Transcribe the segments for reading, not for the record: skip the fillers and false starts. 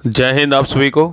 जय हिंद आप सभी को।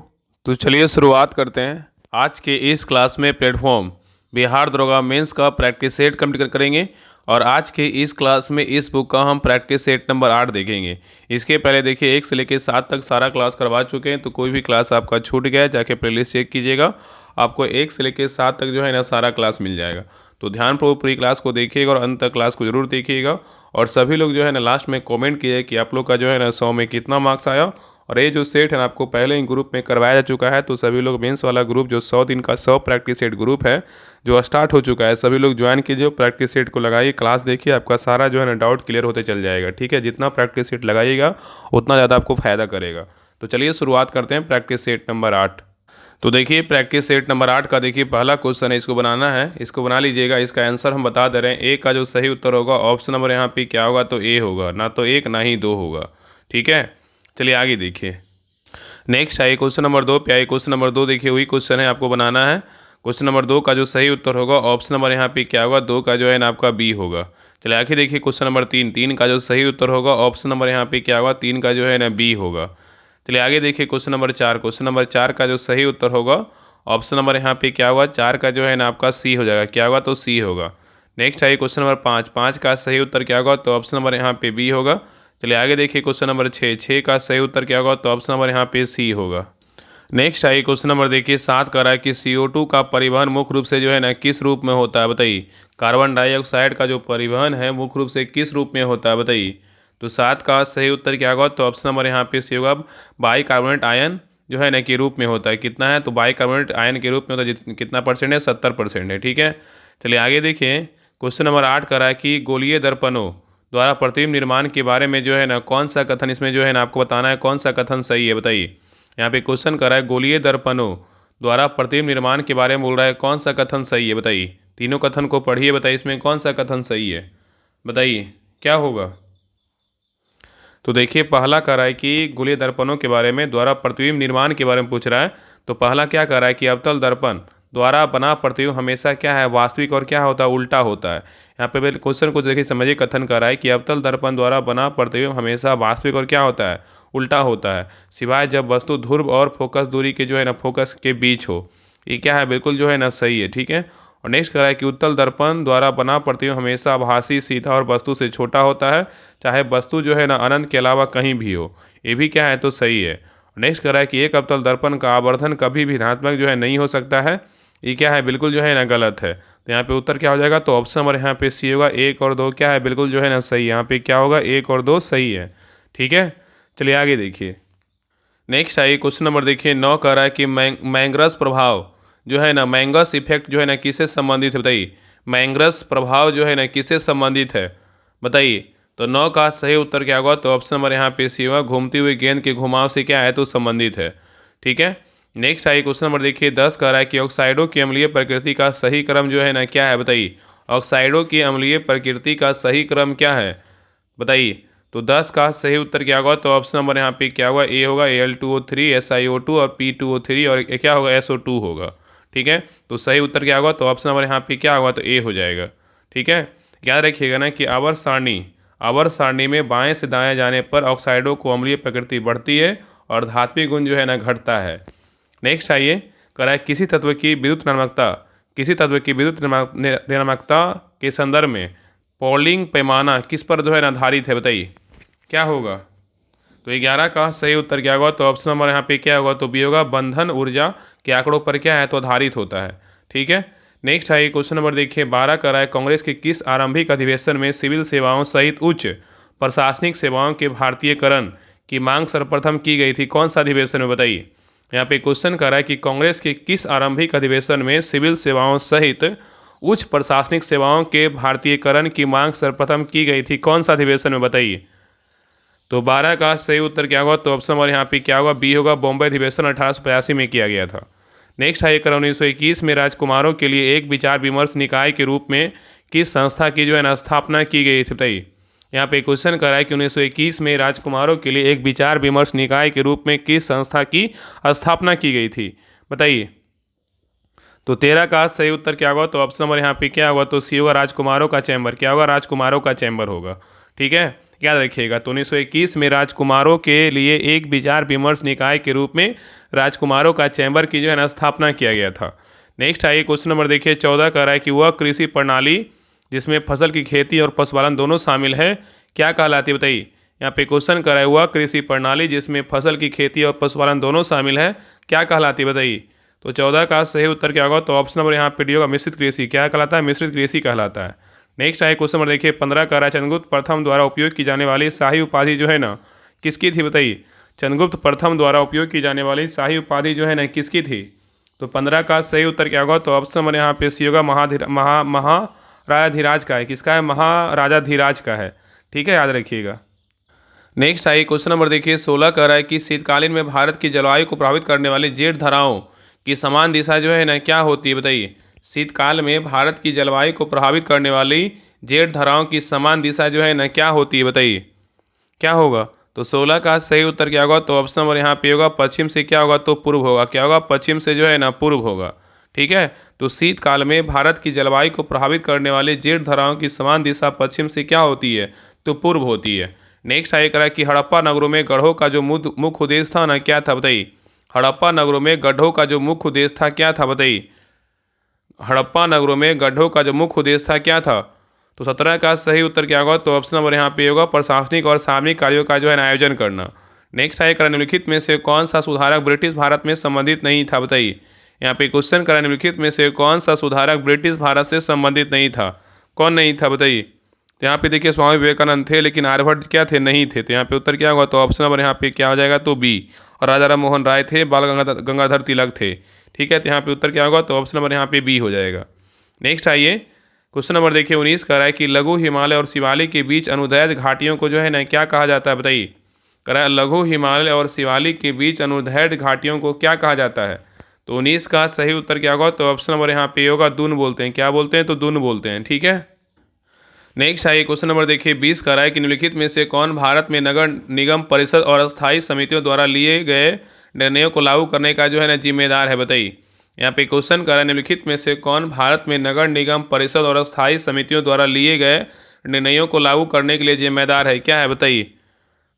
तो चलिए शुरुआत करते हैं। आज के इस क्लास में प्लेटफॉर्म बिहार दरोगा मेंस का प्रैक्टिस सेट कंप्लीट करेंगे और आज के इस क्लास में इस बुक का हम प्रैक्टिस सेट नंबर 8 देखेंगे। इसके पहले देखिए 1 से लेकर 7 तक सारा क्लास करवा चुके हैं, तो कोई भी क्लास आपका छूट गया है जाके प्लेलिस्ट चेक कीजिएगा। आपको 1 से लेकर 7 तक जो है ना सारा क्लास मिल जाएगा। तो ध्यानपूर्वक पूरी क्लास को देखिएगा और अंत तक क्लास को जरूर देखिएगा। और सभी लोग जो है ना लास्ट में कमेंट कीजिए कि आप लोग का जो है ना 100 में कितना मार्क्स आया। और ये जो सेट है ना आपको पहले ही ग्रुप में करवाया जा चुका है, तो सभी लोग मेंस वाला ग्रुप जो 100 दिन का 100 प्रैक्टिस सेट ग्रुप है जो स्टार्ट हो चुका है, सभी लोग ज्वाइन कीजिए, प्रैक्टिस सेट को लगाइए, क्लास देखिए, आपका सारा जो है ना डाउट क्लियर होते चल जाएगा। ठीक है, जितना प्रैक्टिस सेट लगाइएगा उतना ज़्यादा आपको फायदा करेगा। तो चलिए शुरुआत करते हैं प्रैक्टिस सेट नंबर 8। तो देखिए प्रैक्टिस सेट नंबर 8 का देखिए पहला क्वेश्चन है, इसको बनाना है, इसको बना लीजिएगा। इसका आंसर हम बता दे रहे हैं। ए का जो सही उत्तर होगा ऑप्शन नंबर यहाँ पे क्या होगा, तो ए होगा, ना तो 1 ना ही 2 होगा। ठीक है, चलिए आगे देखिए। नेक्स्ट आइए क्वेश्चन नंबर 2 पे आइए। क्वेश्चन नंबर 2 देखिए वही क्वेश्चन है, आपको बनाना है। क्वेश्चन नंबर 2 का जो सही उत्तर होगा ऑप्शन नंबर यहाँ पे क्या होगा, 2 का जो है ना आपका बी होगा। चलिए आखिर देखिए क्वेश्चन नंबर 3 का जो सही उत्तर होगा ऑप्शन नंबर यहाँ पे क्या होगा, 3 का जो है ना बी होगा। चलिए आगे देखिए क्वेश्चन नंबर 4। क्वेश्चन नंबर 4 का जो सही उत्तर होगा ऑप्शन नंबर यहाँ पे क्या होगा, 4 का जो है ना आपका सी हो जाएगा। क्या होगा, तो सी होगा। नेक्स्ट आइए क्वेश्चन नंबर 5 का सही उत्तर क्या होगा, तो ऑप्शन नंबर यहाँ पे बी होगा। चलिए आगे देखिए क्वेश्चन नंबर 6 का सही उत्तर क्या होगा, तो ऑप्शन नंबर यहाँ पे सी होगा। नेक्स्ट आइए क्वेश्चन नंबर देखिए 7 का रहा है कि CO2 का परिवहन मुख्य रूप से जो है ना किस रूप में होता है, बताइए। कार्बन डाइऑक्साइड का जो परिवहन है मुख्य रूप से किस रूप में होता है, बताइए। तो 7 का सही उत्तर क्या होगा, तो ऑप्शन नंबर यहाँ पे सी होगा, बाइकार्बोनेट आयन जो है ना के रूप में होता है। कितना है, तो बाइकार्बोनेट आयन के रूप में होता है। कितना परसेंट है, 70% है। ठीक है, चलिए आगे देखिए क्वेश्चन नंबर 8 का रहा है कि गोलीय दर्पणों द्वारा प्रतिबिंब निर्माण के बारे में जो है ना कौन सा कथन, इसमें जो है ना आपको बताना है कौन सा कथन सही है, बताइए। यहाँ पे क्वेश्चन कर रहा है गोलीय दर्पणों द्वारा प्रतिबिंब निर्माण के बारे में बोल रहा है, कौन सा कथन सही है, बताइए। तीनों कथन को पढ़िए, बताइए इसमें कौन सा कथन सही है, बताइए क्या होगा। तो देखिए पहला कह रहा है कि गोलीय दर्पणों के बारे में द्वारा प्रतिबिंब निर्माण के बारे में पूछ रहा है। तो पहला क्या कह रहा है कि अवतल दर्पण द्वारा बना प्रतिबिंब हमेशा क्या है, वास्तविक और क्या होता है, उल्टा होता है। यहाँ पे पहले क्वेश्चन को देखिए समझिए, कथन कर रहा है कि अवतल दर्पण द्वारा बना प्रतिबिंब हमेशा वास्तविक और क्या होता है, उल्टा होता है, सिवाय जब वस्तु ध्रुव और फोकस दूरी के जो है ना फोकस के बीच हो। ये क्या है, बिल्कुल जो है ना सही है। ठीक है, और नेक्स्ट कह रहा है कि उत्तल दर्पण द्वारा बना प्रतिबिंब हमेशा आभासी, सीधा और वस्तु से छोटा होता है, चाहे वस्तु जो है ना अनंत के अलावा कहीं भी हो। ये भी क्या है, तो सही है। नेक्स्ट कह रहा है कि एक अवतल दर्पण का आवर्धन कभी भी ऋणात्मक जो है नहीं हो सकता है। ये क्या है, बिल्कुल जो है ना गलत है। तो यहाँ पे उत्तर क्या हो जाएगा, तो ऑप्शन नंबर यहाँ पे सी होगा, 1 और 2 क्या है, बिल्कुल जो है ना सही है। यहाँ पे क्या होगा, 1 और 2 सही है। ठीक है, चलिए आगे देखिए। नेक्स्ट आइए क्वेश्चन नंबर देखिए 9 कह रहा है कि मैंग्रस प्रभाव जो है ना, मैंगस इफेक्ट जो है ना किससे संबंधित है, बताइए। मैंग्रस प्रभाव जो है ना किससे संबंधित है, बताइए। तो 9 का सही उत्तर क्या होगा, तो ऑप्शन नंबर यहाँ पे सी होगा, घूमती हुई गेंद के घुमाव से क्या है, तो संबंधित है। ठीक है, नेक्स्ट आइए क्वेश्चन नंबर देखिए 10 कह रहा है कि ऑक्साइडों की अम्लीय प्रकृति का सही क्रम जो है ना क्या है, बताइए। ऑक्साइडों की अम्लीय प्रकृति का सही क्रम क्या है, बताइए। तो 10 का सही उत्तर क्या होगा, तो ऑप्शन नंबर यहाँ पे क्या होगा, ए होगा, Al2O3 SiO2 और P2O3 और क्या होगा, SO2 होगा। ठीक है, तो सही उत्तर क्या होगा, तो ऑप्शन नंबर यहाँ पे क्या होगा, तो ए हो जाएगा। ठीक है, याद रखिएगा ना कि आवर्त सारणी में बाएं से दाएं जाने पर ऑक्साइडों को अम्लीय प्रकृति बढ़ती है और धात्विक गुण जो है ना घटता है। नेक्स्ट आइए करा है किसी तत्व की विद्युत ऋणात्मकता के संदर्भ में पॉलिंग पैमाना किस पर जो है ना आधारित है, बताइए क्या होगा। तो 11 का सही उत्तर क्या होगा, तो ऑप्शन नंबर यहाँ पे क्या होगा, तो बी होगा, बंधन ऊर्जा के आंकड़ों पर क्या है, तो आधारित होता है। ठीक है, नेक्स्ट आइए क्वेश्चन नंबर देखिए 12 का रहा है कंग्रेस के किस आरंभिक अधिवेशन में सिविल सेवाओं सहित उच्च प्रशासनिक सेवाओं के भारतीयकरण की मांग सर्वप्रथम की गई थी, कौन सा अधिवेशन में, बताइए। यहाँ पे क्वेश्चन कर रहा है कि कांग्रेस के किस आरंभिक अधिवेशन में सिविल सेवाओं सहित उच्च प्रशासनिक सेवाओं के भारतीयकरण की मांग सर्वप्रथम की गई थी, कौन सा अधिवेशन में, बताइए। तो 12 का सही उत्तर क्या होगा, तो ऑप्शन नंबर यहाँ पे क्या होगा, बी होगा, बॉम्बे अधिवेशन 1885 में किया गया था। नेक्स्ट है 1921 में राजकुमारों के लिए एक विचार विमर्श निकाय के रूप में किस संस्था की जो है ना स्थापना की गई थी, बताइए। यहाँ पे क्वेश्चन कर रहा है कि 1921 में राजकुमारों के लिए एक विचार विमर्श निकाय के रूप में किस संस्था की स्थापना की गई थी, बताइए। तो 13 का सही उत्तर क्या होगा, तो ऑप्शन नंबर यहाँ पे क्या होगा, तो सी होगा, राजकुमारों का चैम्बर। क्या होगा, राजकुमारों का चैम्बर होगा। ठीक है, याद रखिएगा। तो 1921 में राजकुमारों के लिए एक विचार विमर्श निकाय के रूप में राजकुमारों का चैम्बर की जो है ना स्थापना किया गया था। नेक्स्ट आइए क्वेश्चन नंबर देखिए 14 कह रहा है कि वह कृषि प्रणाली जिसमें फसल की खेती और पशुपालन दोनों शामिल है क्या कहलाती है, बताइए। यहाँ पे क्वेश्चन कर रहा है वह कृषि प्रणाली जिसमें फसल की खेती और पशुपालन दोनों शामिल है क्या कहलाती है, बताइए। तो 14 का सही उत्तर क्या होगा, तो ऑप्शन नंबर यहाँ पे डी होगा, मिश्रित कृषि। क्या कहलाता है, मिश्रित कृषि कहलाता है। नेक्स्ट आए क्वेश्चन नंबर देखिए 15 कह रहा है चंद्रगुप्त प्रथम द्वारा उपयोग की जाने वाली शाही उपाधि जो है ना किसकी थी, बताइए। चंद्रगुप्त प्रथम द्वारा उपयोग की जाने वाली शाही उपाधि जो है ना किसकी थी। तो 15 का सही उत्तर क्या होगा, तो ऑप्शन नंबर यहाँ पे सी होगा, महाराजाधिराज का है। किसका है, महाराजाधिराज का है। ठीक है, याद रखिएगा। नेक्स्ट आइए क्वेश्चन नंबर देखिए 16 कह रहा है कि शीतकालीन में भारत की जलवायु को प्रभावित करने वाली जेठ धाराओं की समान दिशा जो है ना क्या होती है, बताइए। शीतकाल में भारत की जलवायु को प्रभावित करने वाली जेठ धाराओं की समान दिशा जो है ना क्या होती है, बताइए। क्या होगा, तो 16 का सही उत्तर क्या होगा, तो ऑप्शन नंबर यहाँ पे होगा पश्चिम से क्या होगा, तो पूर्व होगा। क्या होगा, पश्चिम से जो है ना पूर्व होगा। ठीक है, तो शीतकाल में भारत की जलवायु को प्रभावित करने वाले जेठ धाराओं की समान दिशा पश्चिम से क्या होती है, तो पूर्व होती है। नेक्स्ट आगे करा कि हड़प्पा नगरों में गढ़ों का जो मुख्य उद्देश्य था ना क्या था, बताइए। हड़प्पा नगरों में गड्ढों का जो मुख्य उद्देश्य था क्या था, बताइए। हड़प्पा नगरों में गड्ढों का जो मुख्य उद्देश्य था क्या था। तो 17 का सही उत्तर क्या होगा, तो ऑप्शन नंबर यहाँ पे होगा प्रशासनिक और सामरिक कार्यों का जो है आयोजन करना। नेक्स्ट आगे करा निम्नलिखित में से कौन सा सुधारक ब्रिटिश भारत में संबंधित नहीं था, बताइए। यहाँ पे क्वेश्चन करा निम्नलिखित में से कौन सा सुधारक ब्रिटिश भारत से संबंधित नहीं था, कौन नहीं था, बताइए। तो यहाँ पे देखिए स्वामी विवेकानंद थे लेकिन आर्यभट्ट क्या थे, नहीं थे। तो यहाँ पे उत्तर क्या होगा, तो ऑप्शन नंबर यहाँ पे क्या हो जाएगा, तो बी। और राजा राम मोहन राय थे, बाल गंगाधर तिलक थे। ठीक है, तो यहाँ पे उत्तर क्या होगा, तो ऑप्शन नंबर यहाँ पे बी हो जाएगा। नेक्स्ट आइए क्वेश्चन नंबर देखिए 19 कह रहा है कि लघु हिमालय और शिवालिक के बीच अनुदैर्ध्य घाटियों को जो है ना क्या कहा जाता है, बताइए। कह रहा है लघु हिमालय और शिवालिक के बीच अनुदैर्ध्य घाटियों को क्या कहा जाता है। तो 19 का सही उत्तर क्या होगा, तो ऑप्शन नंबर यहाँ पे होगा दून बोलते हैं। क्या बोलते हैं, तो दून बोलते हैं। ठीक है, नेक्स्ट आइए क्वेश्चन नंबर देखिए 20 कह रहा है कि निम्नलिखित में से कौन भारत में नगर निगम परिषद और अस्थायी समितियों द्वारा लिए गए निर्णयों को लागू करने का जो है ना जिम्मेदार है, बताइए। यहाँ पे क्वेश्चन कर रहा है निम्नलिखित में से कौन भारत में नगर निगम परिषद और अस्थायी समितियों द्वारा लिए गए निर्णयों को लागू करने के लिए जिम्मेदार है, क्या है, बताइए।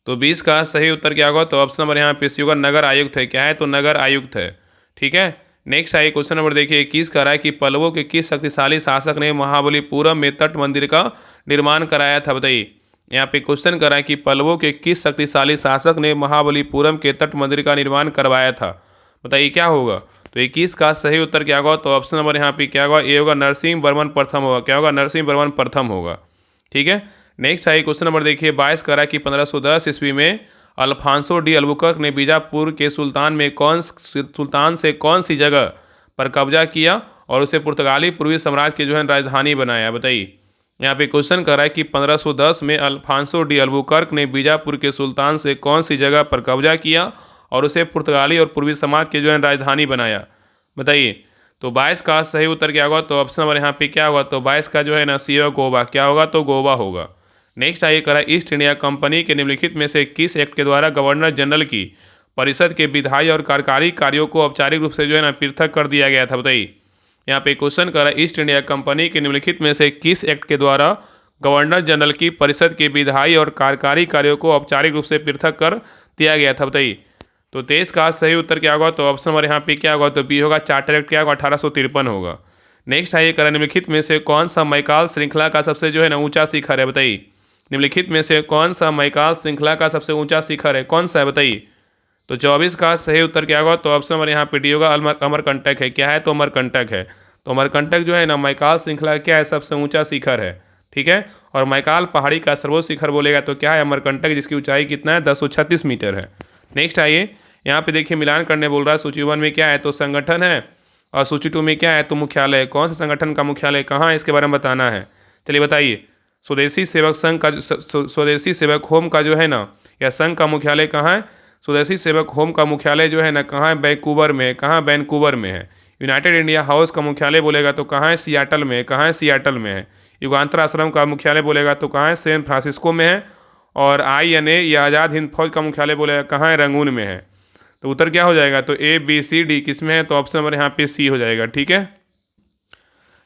तो 20 का सही उत्तर क्या होगा, तो ऑप्शन नंबर यहाँ पे सी होगा, नगर आयुक्त है। क्या है, तो नगर आयुक्त है। ठीक है, नेक्स्ट आइए क्वेश्चन नंबर देखिए 21 कह रहा है कि पल्लवों के किस शक्तिशाली शासक ने महाबलीपुरम में तट मंदिर का निर्माण कराया था, बताइए। यहाँ पे क्वेश्चन कर रहा है कि पल्लवों के किस शक्तिशाली शासक ने महाबलीपुरम के तट मंदिर का निर्माण करवाया था, बताइए। क्या होगा, तो 21 का सही उत्तर क्या होगा, तो ऑप्शन नंबर यहाँ पे क्या होगा, ए होगा, नरसिंह वर्मन प्रथम होगा। क्या होगा, नरसिंह वर्मन प्रथम होगा। ठीक है, नेक्स्ट आइए क्वेश्चन नंबर देखिए 22 कह रहा है कि 1510 ईस्वी में अल्फांसो डी अल्बुकर्क ने बीजापुर के सुल्तान से कौन सी जगह पर कब्जा किया और उसे पुर्तगाली पूर्वी साम्राज्य की जो है राजधानी बनाया, बताइए। यहाँ पे क्वेश्चन कर रहा है कि 1510 में अल्फांसो डी अल्बुकर्क ने बीजापुर के सुल्तान से कौन सी जगह पर कब्जा किया और उसे पुर्तगाली और पूर्वी समाज की जो है राजधानी बनाया, बताइए। तो 22 का सही उत्तर क्या होगा, तो ऑप्शन नंबर यहाँ पे क्या होगा, तो 22 का जो है ना सी होगा, गोवा। क्या होगा, तो गोवा होगा। नेक्स्ट आइए करा ईस्ट इंडिया कंपनी के निम्नलिखित में से किस एक्ट के द्वारा गवर्नर जनरल की परिषद के विधायी और कार्यकारी कार्यों को औपचारिक रूप से जो है ना पृथक कर दिया गया था, बताइए। यहाँ पे क्वेश्चन करा ईस्ट इंडिया कंपनी के निम्नलिखित में से किस एक्ट के द्वारा गवर्नर जनरल की परिषद के विधायी और कार्यकारी कार्यों को औपचारिक रूप से पृथक कर दिया गया था, बताइए। तो 23 का सही उत्तर क्या होगा, तो ऑप्शन नंबर यहाँ पे क्या होगा, तो बी होगा, चार्टर एक्ट। क्या होगा, 1853 होगा। नेक्स्ट आइए करा निम्नलिखित में से कौन सा मैकाल श्रृंखला का सबसे जो है ना ऊंचा शिखर है, बताइए। निम्नलिखित में से कौन सा मैकाल श्रृंखला का सबसे ऊंचा शिखर है, कौन सा है, बताइए। तो 24 का सही उत्तर क्या होगा, तो ऑप्शन नंबर यहाँ पे डी होगा, अमरकंटक है। क्या है, तो अमरकंटक है। तो अमरकंटक जो है ना मैकाल श्रृंखला क्या है, सबसे ऊंचा शिखर है। ठीक है, और मैकाल पहाड़ी का सर्वोच्च शिखर बोलेगा तो क्या है, अमरकंटक, जिसकी ऊंचाई कितना है, 1036 मीटर है। नेक्स्ट आइए यहाँ पे देखिए मिलान करने बोल रहा है। सूची 1 में क्या है, तो संगठन है, और सूची 2 में क्या है, तो मुख्यालय। कौन से संगठन का मुख्यालय कहाँ है, इसके बारे में बताना है। चलिए बताइए, स्वदेशी सेवक संघ का स्वदेशी सेवक होम का जो है ना या संघ का मुख्यालय कहाँ है। स्वदेशी सेवक होम का मुख्यालय जो है ना कहाँ है, वैंकूवर में है। कहाँ, वैंकूवर में है। यूनाइटेड इंडिया हाउस का मुख्यालय बोलेगा तो कहाँ है, सियाटल में। कहाँ है, सियाटल में है। युगांतर आश्रम का मुख्यालय बोलेगा तो कहाँ है, सैन फ्रांसिस्को में है। और INA या आज़ाद हिंद फौज का मुख्यालय बोलेगा कहाँ है, रंगून में है। तो उत्तर क्या हो जाएगा, तो A B C D किस में है, तो ऑप्शन नंबर यहाँ पे C हो जाएगा। ठीक है,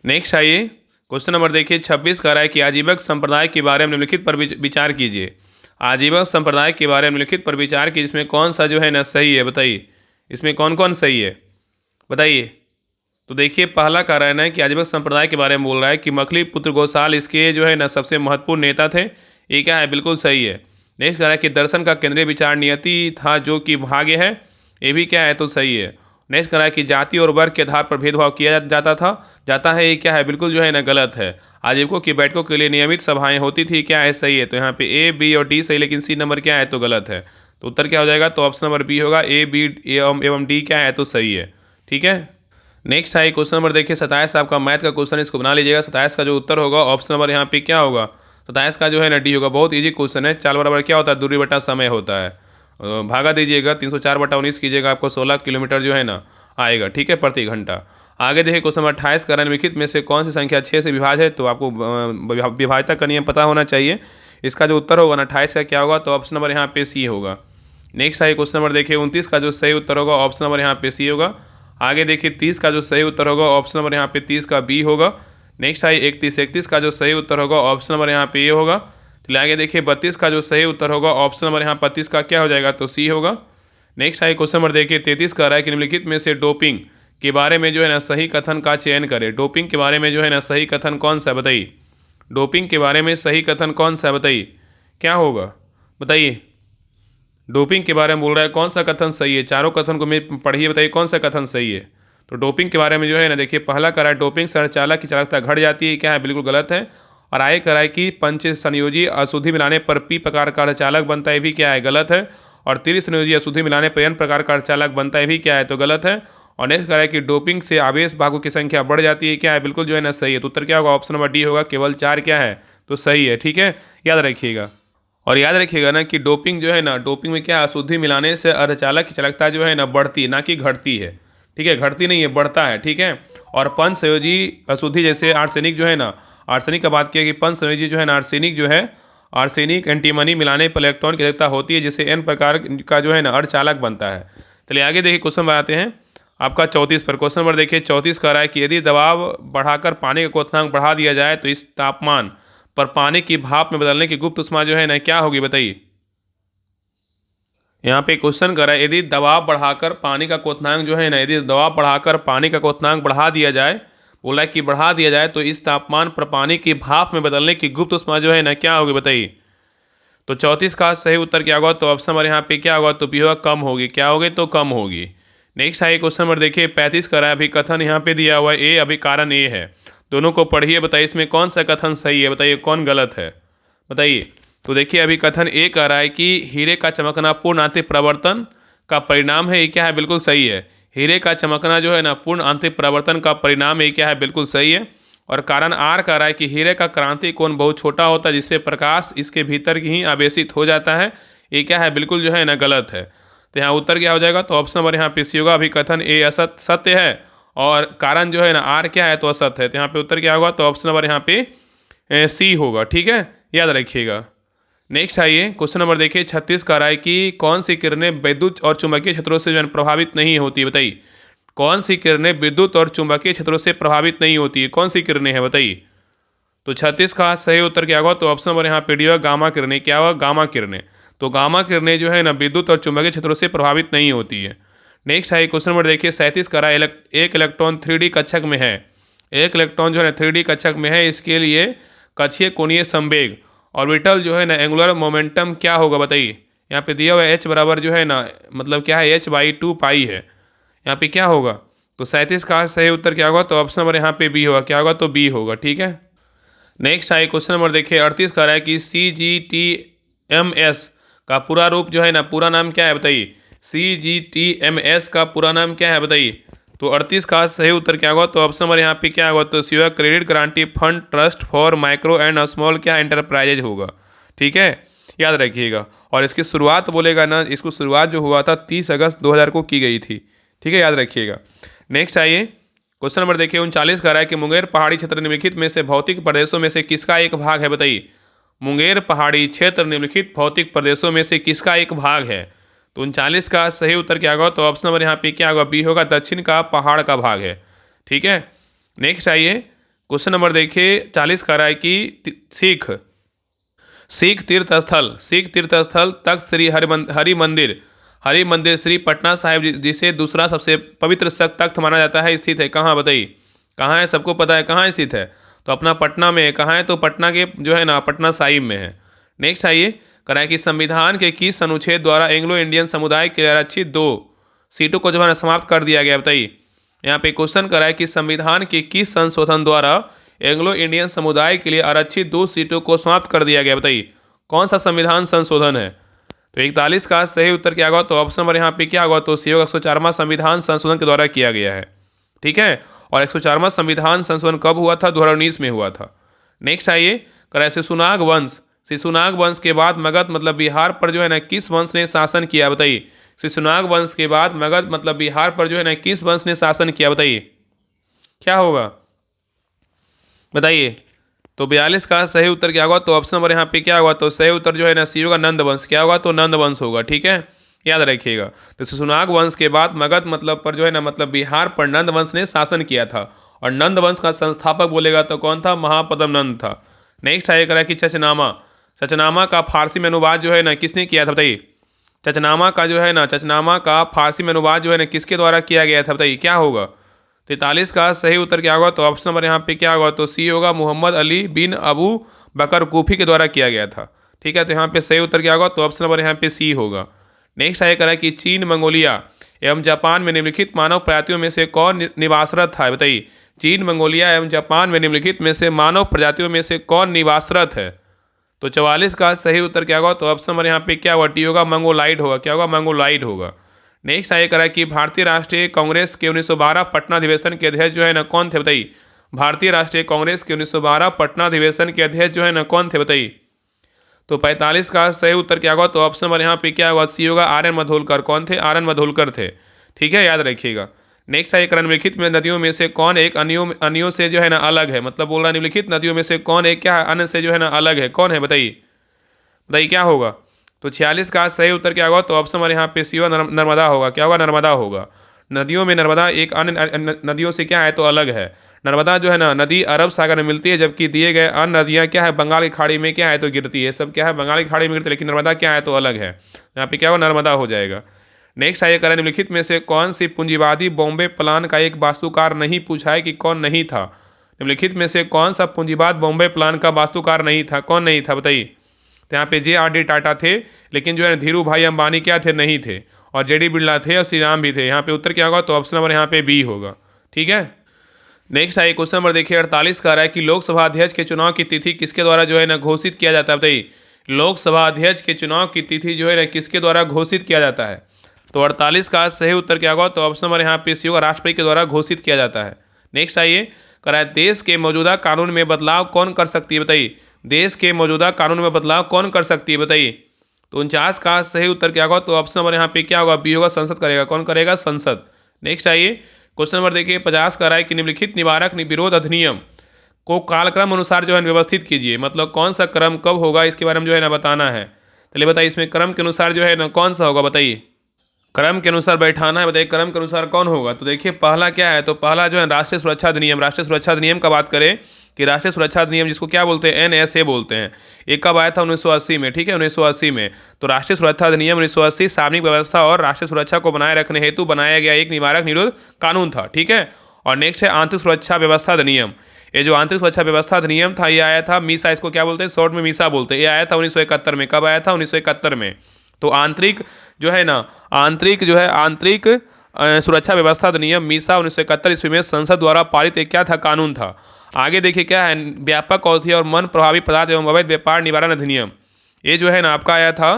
नेक्स्ट आइए क्वेश्चन नंबर देखिए 26 कह रहा है कि आजीवक संप्रदाय के बारे में निम्नलिखित पर विचार कीजिए। आजीवन संप्रदाय के बारे में लिखित पर विचार की, इसमें कौन सा जो है ना सही है बताइए, इसमें कौन कौन सही है बताइए। तो देखिए पहला कह रहा है ना कि आजीवन संप्रदाय के बारे में बोल रहा है कि मखली पुत्र गोसाल इसके जो है ना सबसे महत्वपूर्ण नेता थे, ये क्या है बिल्कुल सही है। नेक्स्ट कह रहा है कि दर्शन का केंद्रीय विचार नियति था जो कि भाग्य है, ये भी क्या है तो सही है। नेक्स्ट कह रहा है कि जाति और वर्ग के आधार पर भेदभाव किया जाता है, ये क्या है बिल्कुल जो है ना गलत है। आजीविकों की बैठकों के लिए नियमित सभाएं होती थी, क्या है सही है। तो यहाँ पे ए बी और डी सही, लेकिन सी नंबर क्या है तो गलत है। तो उत्तर क्या हो जाएगा, तो ऑप्शन नंबर बी होगा, ए बी एवं डी क्या है तो सही है। ठीक है, नेक्स्ट है क्वेश्चन नंबर देखिए 27 आपका मैथ का क्वेश्चन, इसको बना लीजिएगा। 27 का जो उत्तर होगा ऑप्शन नंबर यहाँ पे क्या होगा, 27 का जो है ना डी होगा। बहुत इजी क्वेश्चन है। 4 बराबर क्या होता है, दूरी बटा समय होता है। भागा दीजिएगा, 304/19 कीजिएगा, आपको 16 किलोमीटर जो है ना आएगा, ठीक है, प्रति घंटा। आगे देखिए क्वेश्चन नंबर 28 का निम्नलिखित में से कौन सी संख्या 6 से विभाज्य है। तो आपको विभाज्यता का नियम पता होना चाहिए। इसका जो उत्तर होगा ना 28 का क्या होगा, तो ऑप्शन नंबर यहाँ पे सी होगा। नेक्स्ट है क्वेश्चन नंबर देखिए 29 का जो सही उत्तर होगा ऑप्शन नंबर यहाँ पे सी होगा। आगे देखिए 30 का जो सही उत्तर होगा ऑप्शन नंबर यहाँ पे 30 का बी होगा। नेक्स्ट है 31 का जो सही उत्तर होगा ऑप्शन नंबर यहाँ पे ए होगा। चलिए आगे देखिए 32 का जो सही उत्तर होगा ऑप्शन नंबर यहाँ 32 का क्या हो जाएगा, तो सी होगा। नेक्स्ट है क्वेश्चन नंबर देखिए 33 का रहा है कि निम्नलिखित में से डोपिंग के बारे में जो है ना सही कथन का चयन करें। डोपिंग के बारे में जो है ना सही कथन कौन सा है बताइए। डोपिंग के बारे में सही कथन कौन सा है बताइए, क्या होगा बताइए। डोपिंग के बारे में बोल रहा है, कौन सा कथन सही है। चारों कथन को मैं पढ़िए, बताइए कौन सा कथन सही है। तो डोपिंग के बारे में जो है ना देखिए पहला करा है डोपिंग से चालक की चालकता घट जाती है, क्या है बिल्कुल गलत है। और आगे करा है कि पंच संयोजी अशुद्धि मिलाने पर पी प्रकार का चालक बनता है, भी क्या है गलत है। और त्रिसंयोजी अशुद्धि मिलाने पर एन प्रकार का चालक बनता है, भी क्या है तो गलत है। और नेक्स्ट करा है कि डोपिंग से आवेश भागों की संख्या बढ़ जाती है, क्या है बिल्कुल जो है ना सही है। तो उत्तर क्या होगा, ऑप्शन नंबर डी होगा, केवल 4 क्या है तो सही है। ठीक है, याद रखिएगा। और याद रखिएगा ना कि डोपिंग जो है ना, डोपिंग में क्या अशुद्धि मिलाने से अर्धचालक की चालकता जो है ना बढ़ती है, ना कि घटती है। ठीक है, घटती नहीं है, बढ़ता है। ठीक है, और पंच संयोजी अशुद्धि जैसे आर्सेनिक जो है ना, आर्सेनिक का बात किया कि पंच संयोजी जो है ना आर्सेनिक जो है, आर्सेनिक एंटीमनी मिलाने पर इलेक्ट्रॉन की चालकता होती है, जिससे एन प्रकार का जो है ना अर्धचालक बनता है। चलिए आगे देखिए क्वेश्चन बनाते हैं आपका 34 पर। क्वेश्चन नंबर देखिए 34 का रहा है कि यदि दबाव बढ़ाकर पानी का क्वथनांक बढ़ा दिया जाए तो इस तापमान पर पानी की भाप में बदलने की गुप्त ऊष्मा जो है ना क्या होगी बताइए। यहाँ पे क्वेश्चन कर रहा है यदि दबाव बढ़ाकर पानी का क्वथनांक जो है ना, यदि दबाव बढ़ाकर पानी का क्वथनांक बढ़ा दिया जाए, बोला है कि बढ़ा दिया जाए तो इस तापमान पर पानी की भाप में बदलने की गुप्त ऊष्मा जो है ना क्या होगी बताइए। तो 34 का सही उत्तर क्या होगा, तो ऑप्शन नंबर यहाँ पे क्या होगा, तो बी होगा, कम होगी। क्या होगी, तो कम होगी। नेक्स्ट है क्वेश्चन नंबर देखिए 35 का रहा है, अभी कथन यहाँ पे दिया हुआ है ए, अभी कारण ए है। दोनों को पढ़िए, बताइए इसमें कौन सा कथन सही है, बताइए कौन गलत है बताइए। तो देखिए अभी कथन ए कह रहा है कि हीरे का चमकना पूर्ण आंतरिक प्रवर्तन का परिणाम है, ये क्या है बिल्कुल सही है। हीरे का चमकना जो है ना पूर्ण आंतरिक प्रवर्तन का परिणाम, ये क्या है बिल्कुल सही है। और कारण आर कह रहा है कि हीरे का क्रांति कोण बहुत छोटा होता है, जिससे प्रकाश इसके भीतर ही आवेशित हो जाता है, ये क्या है बिल्कुल जो है ना गलत है। तो यहाँ उत्तर क्या हो जाएगा, तो ऑप्शन नंबर यहाँ पे सी होगा। अभी कथन ए असत्य सत्य है और कारण जो है ना आर क्या है तो असत्य है, तो यहाँ पे उत्तर क्या होगा, तो ऑप्शन नंबर यहाँ पे सी होगा। ठीक है, याद रखिएगा। नेक्स्ट आइए क्वेश्चन नंबर देखिए 36 का रहा है कि कौन सी किरणें विद्युत और चुंबकीय क्षेत्रों से जो है प्रभावित नहीं होती, बताइए कौन सी किरणें विद्युत और चुंबकीय क्षेत्रों से प्रभावित नहीं होती है, कौन सी किरणें हैं बताइए। तो 36 का सही उत्तर क्या होगा, तो ऑप्शन नंबर यहाँ पे डी होगा, गामा किरणें। क्या होगा, गामा किरणें। तो गामा किरणें जो है ना विद्युत और चुंबकीय क्षेत्रों से प्रभावित नहीं होती है। नेक्स्ट है क्वेश्चन नंबर देखिए 37 का रहा है एक इलेक्ट्रॉन 3D कक्षक में है। एक इलेक्ट्रॉन जो है ना 3D कक्षक में है, इसके लिए कक्षीय कोणीय संवेग ऑर्बिटल जो है ना एंगुलर मोमेंटम क्या होगा बताइए। यहाँ पे दिया हुआ है एच बराबर जो है ना मतलब क्या है h/2 पाई है, यहाँ पे क्या होगा, तो 37 का सही उत्तर क्या होगा, तो ऑप्शन नंबर यहाँ पे बी होगा। क्या होगा, तो बी होगा। ठीक है, नेक्स्ट है क्वेश्चन नंबर देखिए 38 का रहा है कि CGTMS का पूरा रूप जो है ना पूरा नाम क्या है बताइए। CGTMS का पूरा नाम क्या है बताइए। तो 38 का सही उत्तर क्या होगा, तो ऑप्शन नंबर यहाँ पे क्या होगा, तो सी होगा, credit guarantee fund trust for micro and small क्या एंटरप्राइजेज होगा। ठीक है, याद रखिएगा। और इसकी शुरुआत बोलेगा ना, इसको शुरुआत जो हुआ था 30 अगस्त 2000 को की गई थी। ठीक है, याद रखिएगा। नेक्स्ट आइए क्वेश्चन नंबर देखिए 39 का रहा है कि मुंगेर पहाड़ी क्षेत्र निम्नलिखित में से भौतिक प्रदेशों में से किसका एक भाग है बताइए। मुंगेर पहाड़ी क्षेत्र निम्नलिखित भौतिक प्रदेशों में से किसका एक भाग है। तो 39 का सही उत्तर क्या होगा, तो ऑप्शन नंबर यहाँ पे क्या होगा, बी होगा, दक्षिण का पहाड़ का भाग है। ठीक है, नेक्स्ट आइए क्वेश्चन नंबर देखिए 40 का रहा है कि सिख तीर्थ स्थल तख्त श्री हरि मंदिर श्री पटना साहिब जिसे दूसरा सबसे पवित्र तख्त माना जाता है स्थित है कहाँ, बताइए कहाँ है, सबको पता है कहाँ स्थित है, तो अपना पटना में है। कहाँ है, तो पटना के जो है ना पटना साहिब में है। नेक्स्ट आइए, कराए कि संविधान के किस अनुच्छेद द्वारा एंग्लो इंडियन समुदाय के लिए आरक्षित 2 सीटों को जो है ना समाप्त कर दिया गया, बताइए। यहाँ पे क्वेश्चन कराए कि संविधान के किस संशोधन द्वारा एंग्लो इंडियन समुदाय के लिए आरक्षित 2 सीटों को समाप्त कर दिया गया, बताइए कौन सा संविधान संशोधन है। तो 41 का सही उत्तर क्या होगा, तो ऑप्शन नंबर यहाँ पे क्या होगा, तो सी होगा 104वां संविधान संशोधन के द्वारा किया गया है, ठीक है। और 104वां संविधान संशोधन कब हुआ था, 2019 में हुआ था। नेक्स्ट आइए, कराए शिशुनाग वंश के बाद मगध मतलब बिहार पर जो है ना किस वंश ने शासन किया, बताइए। शिशुनाग वंश के बाद मगध मतलब बिहार पर जो है ना किस वंश ने शासन किया, बताइए क्या होगा, बताइए। तो 42 का सही उत्तर क्या होगा, तो ऑप्शन नंबर यहाँ पे क्या होगा, तो सही उत्तर जो है ना सी होगा नंद वंश, क्या होगा, तो नंद वंश होगा, ठीक है, याद रखिएगा। तो शिशुनाग वंश के बाद मगध मतलब पर जो है ना मतलब बिहार पर नंद वंश ने शासन किया था, और नंद वंश का संस्थापक बोलेगा तो कौन था, महापद्म नंद था। नेक्स्ट आएगा कि चचनामा का फारसी में अनुवाद जो है ना किसने किया था, बताइए। चचनामा का फारसी में अनुवाद जो है ना किसके द्वारा किया गया था, बताइए क्या होगा। 43 का सही उत्तर क्या होगा, तो ऑप्शन नंबर यहाँ पे क्या होगा, तो सी होगा मोहम्मद अली बिन अबू बकर कूफी के द्वारा किया गया था, ठीक है। तो यहाँ पे सही उत्तर क्या होगा, तो ऑप्शन नंबर यहाँ पे सी होगा। नेक्स्ट आया करा कि चीन, मंगोलिया एवं जापान में निम्नलिखित मानव प्रजातियों में से कौन निवासरत था, बताइए। चीन, मंगोलिया एवं जापान में निम्नलिखित में से मानव प्रजातियों में से कौन निवासरत है। तो 44 का सही उत्तर क्या होगा, तो ऑप्शन नंबर यहाँ पे क्या होगा, टी होगा मंगोलाइड होगा, क्या होगा, मंगोलाइड होगा। नेक्स्ट आइए करा कि भारतीय राष्ट्रीय कांग्रेस के 1912 पटना अधिवेशन के अध्यक्ष जो है ना कौन थे, बताइए। भारतीय राष्ट्रीय कांग्रेस के 1912 पटना अधिवेशन के अध्यक्ष जो है ना कौन थे, बताइए। तो 45 का सही उत्तर क्या होगा, तो ऑप्शन नंबर यहाँ पे क्या होगा, सी होगा आर एन मधोलकर, कौन थे, आर एन मधोलकर थे, ठीक है, याद रखिएगा। नेक्स्ट आइए निम्नलिखित में नदियों में से कौन एक अन्यों से जो है ना अलग है, मतलब बोल रहा है निम्नलिखित नदियों में से कौन एक क्या अन्य से जो है ना अलग है, कौन है, बताइए क्या होगा। तो 46 का सही उत्तर क्या होगा, तो ऑप्शन नंबर यहाँ पे सी होगा नर्मदा होगा, क्या होगा, नर्मदा होगा। नदियों में नर्मदा एक अन्य नदियों से क्या है, तो अलग है। नर्मदा जो है ना नदी अरब सागर में मिलती है, जबकि दिए गए अन्य नदियाँ क्या है, बंगाल की खाड़ी में क्या है, तो गिरती है, सब क्या है, बंगाल की खाड़ी में गिरती है, लेकिन नर्मदा क्या है, तो अलग है, यहाँ पे क्या होगा, नर्मदा हो जाएगा। नेक्स्ट आइए करें निम्नलिखित में से कौन सी पूंजीवादी बॉम्बे प्लान का एक वास्तुकार नहीं, पूछा है कि कौन नहीं था। निम्नलिखित में से कौन सा पूंजीवाद बॉम्बे प्लान का वास्तुकार नहीं था, कौन नहीं था, बताइए। तो यहाँ पे JRD टाटा थे, लेकिन जो है धीरू भाई अंबानी क्या थे, नहीं थे, और JD बिरला थे और श्री राम भी थे। यहाँ पे उत्तर क्या होगा, तो ऑप्शन नंबर यहाँ पे बी होगा, ठीक है। नेक्स्ट आइए क्वेश्चन नंबर देखिए 48 का रहा है कि लोकसभा अध्यक्ष के चुनाव की तिथि किसके द्वारा जो है ना घोषित किया जाता है, बताइए। लोकसभा अध्यक्ष के चुनाव की तिथि जो है ना किसके द्वारा घोषित किया जाता है। तो 48 का सही उत्तर क्या होगा, तो ऑप्शन नंबर यहाँ पे सी होगा, राष्ट्रपति के द्वारा घोषित किया जाता है। नेक्स्ट आइए कराए देश के मौजूदा कानून में बदलाव कौन कर सकती है, बताइए। देश के मौजूदा कानून में बदलाव कौन कर सकती है, बताइए। तो 49 का सही उत्तर क्या होगा, तो ऑप्शन नंबर यहाँ पे क्या होगा, बी होगा, संसद करेगा, कौन करेगा, संसद। नेक्स्ट आइए क्वेश्चन नंबर देखिए 50 का रहा है कि निम्नलिखित निवारक विरोध अधिनियम को कालक्रम अनुसार जो है व्यवस्थित कीजिए, मतलब कौन सा क्रम कब होगा इसके बारे में जो है ना बताना है। चलिए बताइए इसमें क्रम के अनुसार जो है ना कौन सा होगा, बताइए। क्रम के अनुसार बैठाना है, बताइए क्रम के अनुसार कौन होगा। तो देखिए पहला क्या है, तो पहला जो है राष्ट्रीय सुरक्षा अधिनियम। राष्ट्रीय सुरक्षा अधिनियम का बात करें कि राष्ट्रीय सुरक्षा अधिनियम जिसको क्या बोलते हैं, NSA बोलते हैं, एक कब आया था 1980 में, ठीक है, 1980 में। तो राष्ट्रीय सुरक्षा अधिनियम 1980 सार्वजनिक व्यवस्था और राष्ट्रीय सुरक्षा को बनाए रखने हेतु बनाया गया एक निवारक निरोध कानून था, ठीक है। और नेक्स्ट है आंतरिक सुरक्षा व्यवस्था अधिनियम। ये जो आंतरिक सुरक्षा व्यवस्था अधिनियम था ये आया था मीसा, इसको क्या बोलते हैं, शॉर्ट में मीसा बोलते हैं। ये आया था 1971 में। कब आया था, 1971 में। तो आंतरिक सुरक्षा व्यवस्था अधिनियम मीसा 1971 ईस्वी में संसद द्वारा पारित एक क्या था, कानून था। आगे देखिए क्या है, व्यापक औषधि और मन प्रभावी पदार्थ एवं अवैध व्यापार निवारण अधिनियम। ये जो है ना आपका आया था,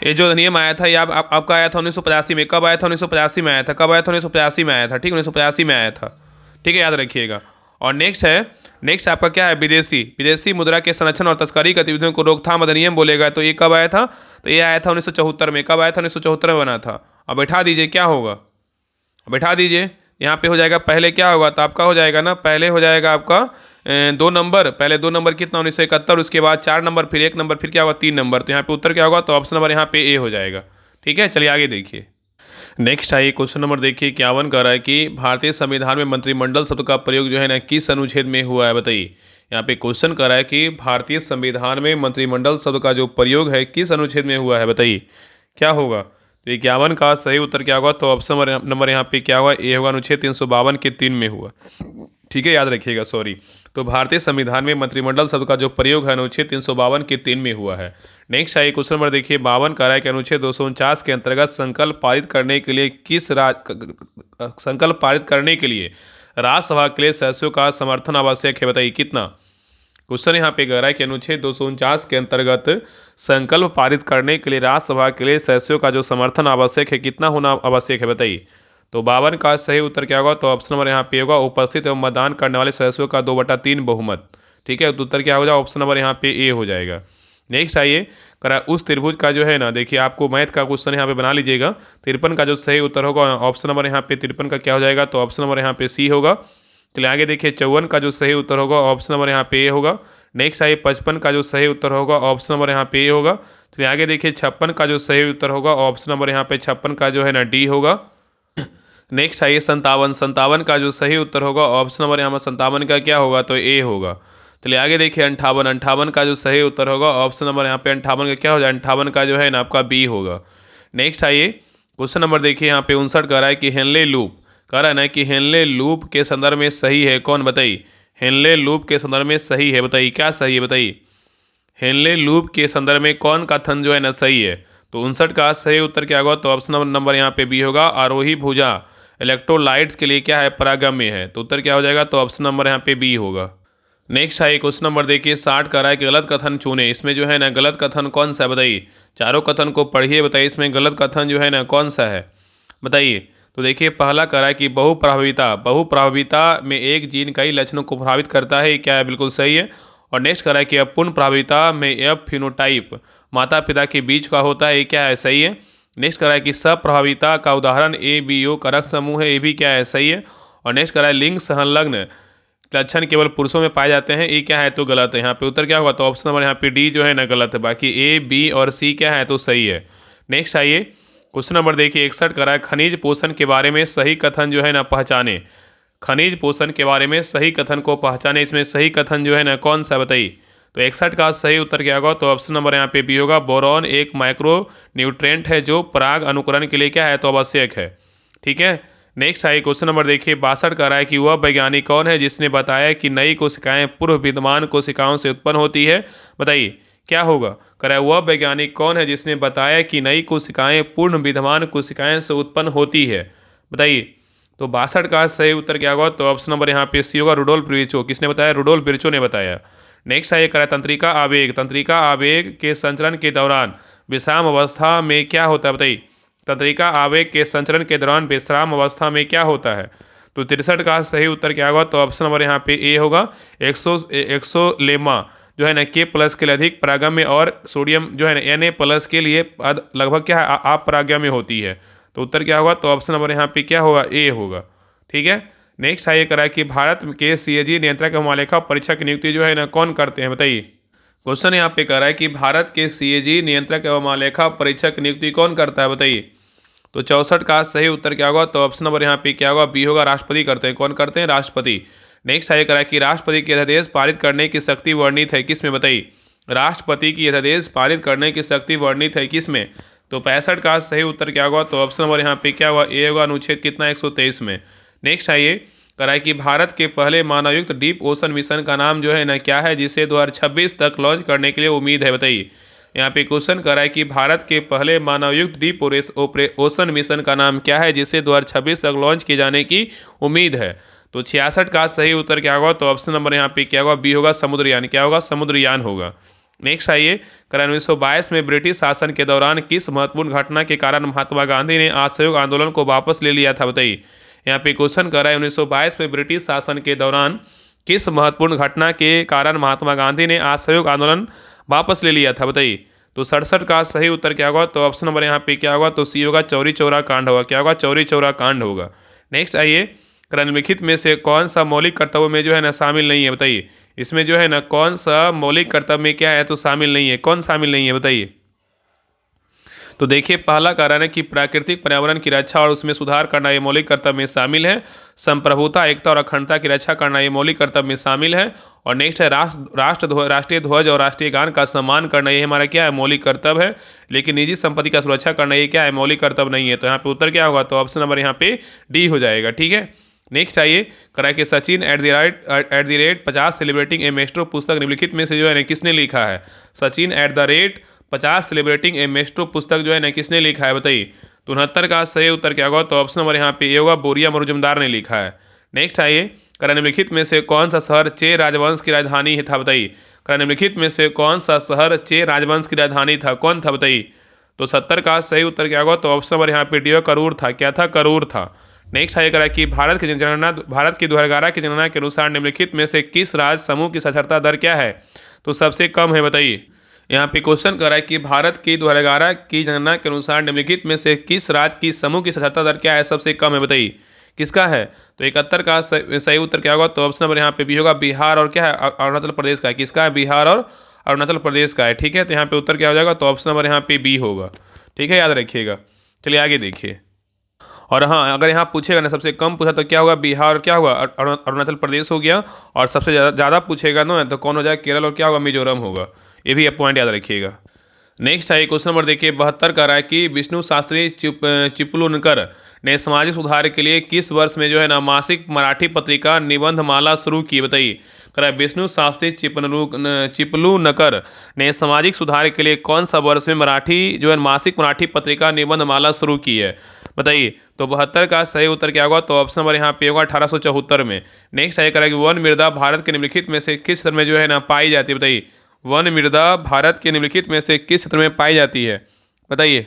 ये जो अधिनियम आया था ये आपका आया था 1985 में। कब आया था, 1985 में आया था। कब आया था, 1985 में आया था, ठीक, 1985 में आया था, ठीक है, याद रखिएगा। और नेक्स्ट आपका क्या है, विदेशी मुद्रा के संरक्षण और तस्करी गतिविधियों को रोकथाम अधिनियम बोलेगा। तो ये कब आया था, तो ये आया था 1974 में। कब आया था, 1974 में बना था। अब बैठा दीजिए क्या होगा, बैठा दीजिए, यहाँ पे हो जाएगा पहले क्या होगा, तो आपका हो जाएगा ना, पहले हो जाएगा आपका 2 नंबर, पहले 2 नंबर कितना 1971, उसके बाद 4 नंबर, फिर 1 नंबर, फिर क्या होगा 3 नंबर। तो यहाँ पे उत्तर क्या होगा, तो ऑप्शन नंबर यहाँ पे ए हो जाएगा, ठीक है। चलिए आगे देखिए। नेक्स्ट आइए क्वेश्चन नंबर देखिए 51 का रहा है कि भारतीय संविधान में मंत्रिमंडल शब्द का प्रयोग जो है ना किस अनुच्छेद में हुआ है, बताइए। यहाँ पे क्वेश्चन कर रहा है कि भारतीय संविधान में मंत्रिमंडल शब्द का जो प्रयोग है किस अनुच्छेद में हुआ है, बताइए क्या होगा। तो 51 का सही उत्तर क्या होगा, तो ऑप्शन नंबर यहाँ पे क्या होगा, ए होगा, अनुच्छेद 352 के 3 में हुआ। ठीक है, याद रखिएगा, सॉरी। तो भारतीय संविधान में मंत्रिमंडल शब्द का जो प्रयोग है अनुच्छेद 352 के 3 में हुआ है। नेक्स्ट आइए क्वेश्चन नंबर देखिए 52 का है कि अनुच्छेद 249 के अंतर्गत संकल्प पारित करने के लिए संकल्प पारित करने के लिए राज्यसभा के लिए सदस्यों का समर्थन आवश्यक है, बताइए कितना। क्वेश्चन यहाँ पे कह रहा है कि अनुच्छेद 249 के अंतर्गत संकल्प पारित करने के लिए राज्यसभा के लिए सदस्यों का जो समर्थन आवश्यक है कितना होना आवश्यक है, बताइए। तो 52 का सही उत्तर क्या होगा, तो ऑप्शन नंबर यहाँ पे होगा उपस्थित एवं मतदान करने वाले सदस्यों का 2/3 बहुमत। ठीक है, तो उत्तर क्या हो जाएगा, ऑप्शन नंबर यहाँ पे ए हो जाएगा। नेक्स्ट आइए करा उस त्रिभुज का जो है ना, देखिए आपको मैथ का क्वेश्चन यहाँ पे बना लीजिएगा। 53 का जो सही उत्तर होगा ऑप्शन नंबर यहाँ पे 53 का क्या हो जाएगा, तो ऑप्शन नंबर यहाँ पे सी होगा। चलिए आगे देखिए 54 का जो सही उत्तर होगा ऑप्शन नंबर यहाँ पे ए होगा। नेक्स्ट आइए 55 का जो सही उत्तर होगा ऑप्शन नंबर यहाँ पे ए होगा। चलिए आगे देखिए 56 का जो सही उत्तर होगा ऑप्शन नंबर यहाँ पे 56 का जो है ना डी होगा। नेक्स्ट आइए 57 का जो सही उत्तर होगा ऑप्शन नंबर यहाँ पर 57 का क्या होगा, तो ए होगा। चलिए आगे देखिए 58 का जो सही उत्तर होगा ऑप्शन नंबर यहाँ पे 58 का क्या हो जाए, 58 का जो है ना आपका बी होगा। नेक्स्ट आइए क्वेश्चन नंबर देखिए यहाँ पे 59 कह रहा है कि हेनले लूप, कह रहा है ना कि हेनले लूप के संदर्भ में सही है कौन, बताइए। हेनले लूप के संदर्भ में सही है, बताइए क्या सही है, बताइए। हेनले लूप के संदर्भ में कौन कथन जो है ना सही है, तो 59 का सही उत्तर क्या होगा, तो ऑप्शन नंबर यहाँ पे बी होगा। आरोही भुजा इलेक्ट्रोलाइट्स के लिए क्या है, परागम्य है। तो उत्तर क्या हो जाएगा, तो ऑप्शन नंबर यहाँ पे बी होगा। नेक्स्ट आइए क्वेश्चन नंबर देखिए 60 का रहा है कि गलत कथन चुने। इसमें जो है ना गलत कथन कौन सा है, बताइए। चारों कथन को पढ़िए, बताइए इसमें गलत कथन जो है ना कौन सा है, बताइए। तो देखिए पहला कह रहा है कि बहुप्रभाविता में एक जीन कई लक्षणों को प्रभावित करता है, क्या है, बिल्कुल सही है। और नेक्स्ट कह रहा है कि अपूर्ण प्रभाविता में एफ फिनोटाइप माता पिता के बीच का होता है, क्या है, सही है। नेक्स्ट कह रहा है कि सप्रभाविता का उदाहरण ABO कारक समूह है, ये भी क्या है, सही है। और नेक्स्ट कह रहा है लिंग संलग्न लक्षण केवल पुरुषों में पाए जाते हैं, ये क्या है, तो गलत है। यहाँ पे उत्तर क्या होगा, तो ऑप्शन नंबर यहाँ पे डी जो है ना गलत है, बाकी A, B और C क्या है, तो सही है। नेक्स्ट आइए क्वेश्चन नंबर देखिए 61 करा है खनिज पोषण के बारे में सही कथन जो है ना पहचाने। खनिज पोषण के बारे में सही कथन को पहचाने, इसमें सही कथन जो है ना कौन सा, बताइए। तो 61 का सही उत्तर क्या होगा, तो ऑप्शन नंबर यहाँ पे बी होगा। बोरॉन एक माइक्रो न्यूट्रेंट है जो पराग अनुकरण के लिए क्या है, तो आवश्यक है। ठीक है, नेक्स्ट आइए क्वेश्चन नंबर देखिए 62 का रहा है कि वह वैज्ञानिक कौन है जिसने बताया कि नई कोशिकाएं पूर्व विद्यमान कोशिकाओं से उत्पन्न होती है, बताइए क्या होगा। कह रहा है वह वैज्ञानिक कौन है जिसने बताया कि नई कोशिकाएं पूर्ण विद्यमान कोशिकाएं से उत्पन्न होती है, बताइए। तो 62 का सही उत्तर क्या होगा, तो ऑप्शन नंबर यहाँ पे सी होगा, रुडोल्फ विर्चो। किसने बताया, रुडोल्फ विर्चो ने बताया। नेक्स्ट आइए करा तंत्रिका आवेग के संचरण के दौरान विश्राम अवस्था में क्या होता है, बताइए। तंत्रिका आवेग के संचरण के दौरान विश्राम अवस्था में क्या होता है। तो 63 का सही उत्तर क्या होगा, तो ऑप्शन नंबर यहाँ पे ए होगा। एक्सोलेमा जो है ना K+ के लिए अधिक परागम्य और सोडियम जो है ना Na+ के लिए लगभग क्या है अपरागम्य होती है। तो उत्तर क्या होगा, तो ऑप्शन नंबर यहाँ पे क्या होगा, ए होगा। ठीक है, नेक्स्ट आइए करा कि भारत के CAG नियंत्रक एवं महालेखा परीक्षक की नियुक्ति जो है ना कौन करते हैं, बताइए। क्वेश्चन यहाँ पे कह रहा है कि भारत के CAG नियंत्रक एवं महालेखा परीक्षक की नियुक्ति कौन करता है, बताइए। तो 64 का सही उत्तर क्या होगा, तो ऑप्शन नंबर यहाँ पे क्या होगा, बी होगा। राष्ट्रपति करते हैं, कौन करते हैं, राष्ट्रपति। नेक्स्ट आइए करा कि राष्ट्रपति के अध्यादेश पारित करने की शक्ति वर्णित है किसमें, बताइए। राष्ट्रपति की अध्यादेश पारित करने की शक्ति वर्णित है किसमें। तो 65 का सही उत्तर क्या होगा, तो ऑप्शन नंबर यहाँ पे क्या होगा, ए होगा। अनुच्छेद कितना 123 में। नेक्स्ट आइए करा है कि भारत के पहले मानवयुक्त डीप ओशन मिशन का नाम जो है ना क्या है जिसे 2026 तक लॉन्च करने के लिए उम्मीद है, बताइए। यहाँ पे क्वेश्चन कर रहा है कि भारत के पहले मानवयुक्त डीप ओशन मिशन का नाम क्या है जिसे 2026 तक लॉन्च किए जाने की उम्मीद है। तो 66 का सही उत्तर क्या होगा, तो ऑप्शन नंबर यहाँ पे क्या होगा, बी होगा। समुद्रयान, क्या होगा, समुद्रयान होगा। नेक्स्ट आइए कर 1922 में ब्रिटिश शासन के दौरान किस महत्वपूर्ण घटना के कारण महात्मा गांधी ने असहयोग आंदोलन को वापस ले लिया था, बताइए। यहाँ पे क्वेश्चन कर रहा है 1922 में ब्रिटिश शासन के दौरान किस महत्वपूर्ण घटना के कारण महात्मा गांधी ने असहयोग आंदोलन वापस ले लिया था, बताइए। तो 67 का सही उत्तर क्या होगा, तो ऑप्शन नंबर यहाँ पे क्या होगा, तो सी होगा। चौरी चौरा कांड होगा, क्या होगा, चौरी चौरा कांड होगा। नेक्स्ट आइए निम्नलिखित में से कौन सा मौलिक कर्तव्य में जो है ना शामिल नहीं है, बताइए। इसमें जो है ना कौन सा मौलिक कर्तव्य में क्या है, तो शामिल नहीं है, कौन शामिल नहीं है, बताइए। तो देखिए पहला कारण है कि प्राकृतिक पर्यावरण की रक्षा और उसमें सुधार करना ये मौलिक कर्तव्य में शामिल है। संप्रभुता, एकता और अखंडता की रक्षा करना ये मौलिक कर्तव्य में शामिल है। और नेक्स्ट है राष्ट्रीय ध्वज और राष्ट्रीय गान का सम्मान करना, ये हमारा क्या है, मौलिक कर्तव्य है। लेकिन निजी संपत्ति का सुरक्षा करना ये क्या है, मौलिक कर्तव्य नहीं है। तो यहाँ पे उत्तर क्या होगा, तो ऑप्शन नंबर यहाँ पे डी हो जाएगा। ठीक है, नेक्स्ट आइए करा कि Sachin at the rate 50 celebrating A maestro पुस्तक निम्नलिखित में से जो है ना किसने लिखा है। Sachin at the rate 50 celebrating A maestro पुस्तक जो है ना किसने लिखा है, बताइए। तो 69 का सही उत्तर क्या होगा, तो ऑप्शन नंबर यहाँ पे ये होगा, बोरिया मजुमदार ने लिखा है। नेक्स्ट आइए करा निम्नलिखित में से कौन सा शहर चे राजवंश की राजधानी था, बताइए। करा निम्नलिखित में से कौन सा शहर चे राजवंश की राजधानी था, कौन था, बताइए। तो 70 का सही उत्तर क्या होगा, तो ऑप्शन नंबर यहाँ पे डी करूर था। क्या था, करूर था। नेक्स्ट आइए करा कि भारत की 2011 की जनगणना के अनुसार निम्नलिखित में से किस राज्य समूह की साक्षरता दर क्या है, तो सबसे कम है, बताइए। यहाँ पे क्वेश्चन करा कि भारत की 2011 की जनगणना के अनुसार निम्नलिखित में से किस राज्य की समूह की साक्षरता दर क्या है, सबसे कम है, बताइए। किसका है, तो 71 का सही उत्तर क्या होगा, तो ऑप्शन नंबर यहाँ पे भी होगा, बिहार और क्या है, अरुणाचल प्रदेश का है। किसका है, बिहार और अरुणाचल प्रदेश का है। ठीक है, तो यहाँ पे उत्तर क्या हो जाएगा, तो ऑप्शन नंबर यहाँ पे बी होगा। ठीक है, याद रखिएगा। चलिए आगे देखिए। और हाँ, अगर यहाँ पूछेगा ना सबसे कम पूछा तो क्या होगा, बिहार और क्या होगा, अरुणाचल प्रदेश हो गया। और सबसे ज़्यादा पूछेगा ना तो कौन हो जाएगा, केरल और क्या होगा, मिजोरम होगा। ये भी पॉइंट याद रखिएगा। नेक्स्ट है क्वेश्चन नंबर देखिए 72 का रहा है कि विष्णु शास्त्री चिपलूनकर ने सामाजिक सुधार के लिए किस वर्ष में जो है ना मासिक मराठी पत्रिका निबंधमाला शुरू की, बताइए। करा विष्णु शास्त्री चिपलूनकर ने सामाजिक सुधार के लिए कौन सा वर्ष में मासिक मराठी पत्रिका निबंधमाला शुरू की है, बताइए। तो 72 का सही उत्तर क्या होगा, तो ऑप्शन नंबर यहाँ पे होगा 1874 में। नेक्स्ट है करा कि वन मृदा भारत के निम्नलिखित में से किस क्षेत्र में जो है ना पाई जाती है, बताइए। वन मृदा भारत के निम्नलिखित में से किस क्षेत्र में पाई जाती है, बताइए।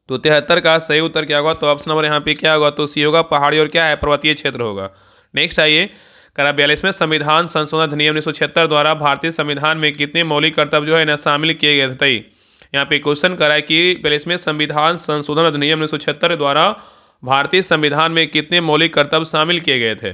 तो 73 का सही उत्तर क्या होगा, तो ऑप्शन नंबर यहाँ पे क्या होगा, तो सी होगा, पहाड़ी और क्या है, पर्वतीय क्षेत्र होगा। नेक्स्ट आइए करा 42वें संविधान संशोधन अधिनियम 1976 द्वारा भारतीय संविधान में कितने मौलिक कर्तव्य जो है ना शामिल किए गए थे, बताइए। यहाँ पे क्वेश्चन करा है कि 42वें संविधान संशोधन अधिनियम 1976 द्वारा भारतीय संविधान में कितने मौलिक कर्तव्य शामिल किए गए थे,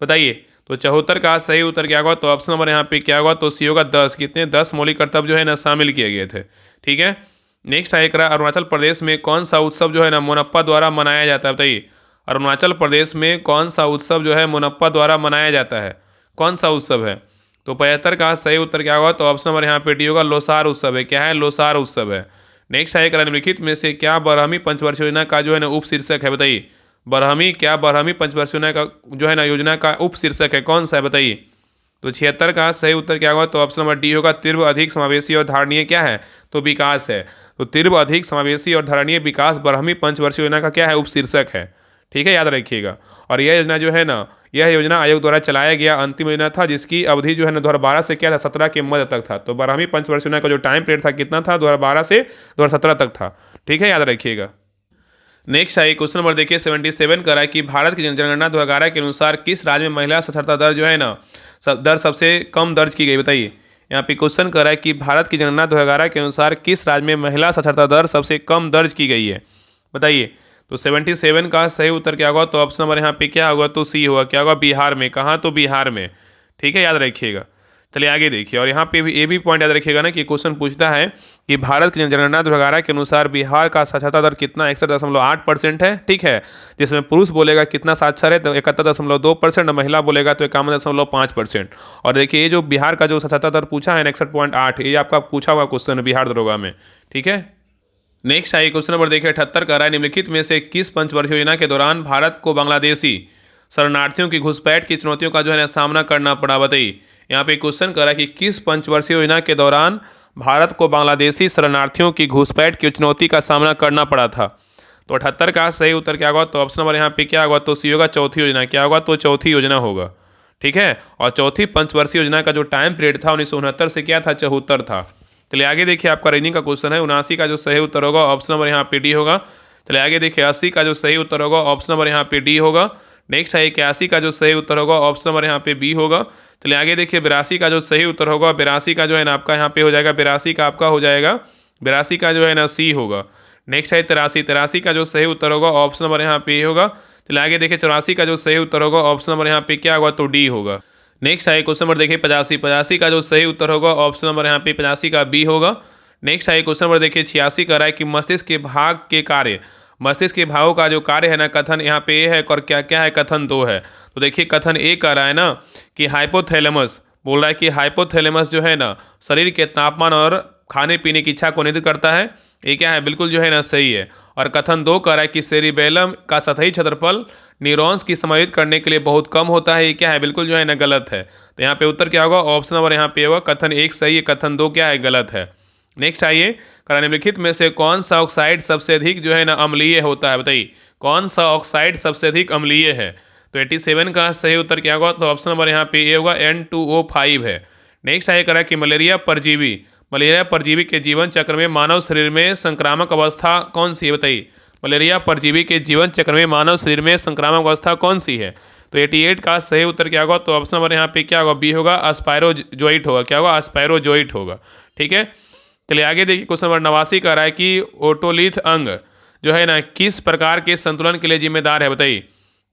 बताइए। तो 74 का सही उत्तर क्या होगा, तो ऑप्शन नंबर यहाँ पे क्या होगा, तो सी होगा 10। कितने, 10 मौलिक कर्तव्य जो है ना शामिल किए गए थे। ठीक है, नेक्स्ट आइए करा अरुणाचल प्रदेश में कौन सा उत्सव जो है ना मोनप्पा द्वारा मनाया जाता है, बताइए। अरुणाचल प्रदेश में कौन सा उत्सव जो है मोनप्पा द्वारा मनाया जाता है, कौन सा उत्सव है। तो 75 का सही उत्तर क्या होगा, तो ऑप्शन नंबर यहाँ पे डी होगा, लोसार उत्सव है। क्या है, लोसार उत्सव है। नेक्स्ट आइए करा निम्नलिखित में से क्या बरहमी पंचवर्ष योजना का जो है ना उप शीर्षक है, बताइए। बरहमी पंचवर्ष योजना का जो है ना योजना का उप शीर्षक है, कौन सा है, बताइए। तो 76 का सही उत्तर क्या होगा, तो ऑप्शन नंबर डी होगा, तीव्र अधिक समावेशी और धारणीय क्या है, तो विकास है। तो तीव्र अधिक समावेशी और धारणीय विकास बरहमी पंचवर्षीय योजना का क्या है, उप शीर्षक है। ठीक है, याद रखिएगा। और यह योजना जो है ना, यह योजना आयोग द्वारा चलाया गया अंतिम योजना था, जिसकी अवधि जो है ना 2012 से क्या था, 17 के मध्य तक था। तो 12वीं पंचवर्षीय योजना का जो टाइम पीरियड था कितना था, 2012 से 2017 तक था। ठीक है, याद रखिएगा। नेक्स्ट आइए क्वेश्चन नंबर देखिए 77 का रहा है कि भारत की जनगणना 2011 के अनुसार किस राज्य में महिला साक्षरता दर जो है ना दर सबसे कम दर्ज की गई, बताइए। यहाँ पे क्वेश्चन कर रहा है कि भारत की जनगणना 2011 के अनुसार किस राज्य में महिला साक्षरता दर सबसे कम दर्ज की गई है, बताइए। तो 77 का सही उत्तर क्या होगा, तो ऑप्शन नंबर यहाँ पे क्या होगा, तो सी होगा। क्या होगा, बिहार में। कहाँ, तो बिहार में। ठीक है, याद रखिएगा। चलिए आगे देखिए। और यहाँ पे भी ये भी पॉइंट याद रखिएगा ना कि क्वेश्चन पूछता है कि भारत की जनगणना 2011 के अनुसार बिहार का साक्षरता दर कितना 61.8% है। ठीक है, जिसमें पुरुष बोलेगा कितना साक्षर है, तो 71.2%, महिला बोलेगा तो 51.5%। और देखिए ये जो बिहार का जो साक्षरता दर पूछा है 61.8, ये आपका पूछा हुआ क्वेश्चन है बिहार दरोगा में। ठीक है, नेक्स्ट आइए क्वेश्चन नंबर देखिए 78 का रहा है निम्नलिखित में से किस पंचवर्षीय योजना के दौरान भारत को बांग्लादेशी शरणार्थियों की घुसपैठ की चुनौतियों का जो है ना सामना करना पड़ा, बताइए। यहाँ पे क्वेश्चन कर रहा है कि किस पंचवर्षीय योजना के दौरान भारत को बांग्लादेशी शरणार्थियों की घुसपैठ की चुनौती का सामना करना पड़ा था। तो 78 का सही उत्तर क्या होगा, तो ऑप्शन नंबर यहाँ पे क्या होगा, तो सी होगा, चौथी योजना। क्या होगा, तो चौथी योजना होगा। ठीक है, और चौथी पंचवर्षीय योजना का जो टाइम पीरियड था 1969 से क्या था, 74 था। चलिए आगे देखिए, आपका रीजनिंग का क्वेश्चन है। 79 का जो सही उत्तर होगा ऑप्शन नंबर यहाँ पे डी होगा। चलिए आगे देखिए, 80 का जो सही उत्तर होगा ऑप्शन नंबर यहाँ पे डी होगा। नेक्स्ट है 81 का जो सही उत्तर होगा ऑप्शन नंबर यहाँ पे बी होगा। चलिए आगे देखिए, 82 का जो सही उत्तर होगा, 82 का जो है ना आपका यहाँ पे हो जाएगा, 82 का आपका हो जाएगा, 82 का जो है ना सी होगा। नेक्स्ट है 83 का जो सही उत्तर होगा ऑप्शन नंबर यहाँ पे होगा। चलिए आगे देखिए, 84 का जो सही उत्तर होगा ऑप्शन नंबर यहाँ पे क्या होगा, तो डी होगा। नेक्स्ट है क्वेश्चन नंबर देखिए 85 का जो सही उत्तर होगा ऑप्शन नंबर यहाँ पे 85 का बी होगा। नेक्स्ट है क्वेश्चन नंबर देखिए 86 कर रहा है कि मस्तिष्क के भाग के कार्य, मस्तिष्क के भागों का जो कार्य है ना, कथन यहाँ पे ए है और क्या क्या है, कथन दो है। तो देखिए कथन ए कर रहा है ना कि हाइपोथैलेमस, बोल रहा है कि हाइपोथैलेमस जो है ना शरीर के तापमान और खाने पीने की इच्छा को नियंत्रित करता है। ये क्या है, बिल्कुल जो है ना सही है। और कथन दो कर रहा है कि सेरिबेलम का सतही क्षेत्रफल न्यूरॉन्स की समायोजित करने के लिए बहुत कम होता है। ये क्या है, बिल्कुल जो है ना गलत है। तो यहाँ पे उत्तर क्या होगा, ऑप्शन नंबर यहाँ पे होगा कथन एक सही है, कथन दो क्या है, गलत है। नेक्स्ट आइए, निम्नलिखित में से कौन सा ऑक्साइड सबसे अधिक जो है ना अम्लीय होता है, बताइए कौन सा ऑक्साइड सबसे अधिक अम्लीय है। तो 87 का सही उत्तर क्या होगा, तो ऑप्शन नंबर यहाँ पे ए होगा N2O5 है। नेक्स्ट आइए करा कि मलेरिया परजीवी, मलेरिया परजीवी के जीवन चक्र में मानव शरीर में संक्रामक अवस्था कौन सी है, बताइए मलेरिया परजीवी के जीवन चक्र में मानव शरीर में संक्रामक अवस्था कौन सी है। तो 88 का सही उत्तर क्या होगा, तो ऑप्शन नंबर यहाँ पे क्या होगा, बी होगा, अस्पायरोजोइट होगा। क्या होगा, अस्पायरोजोइट होगा। ठीक है, चलिए आगे देखिए क्वेश्चन नंबर 89 का रहा है कि ओटोलिथ अंग जो है ना किस प्रकार के संतुलन के लिए जिम्मेदार है, बताइए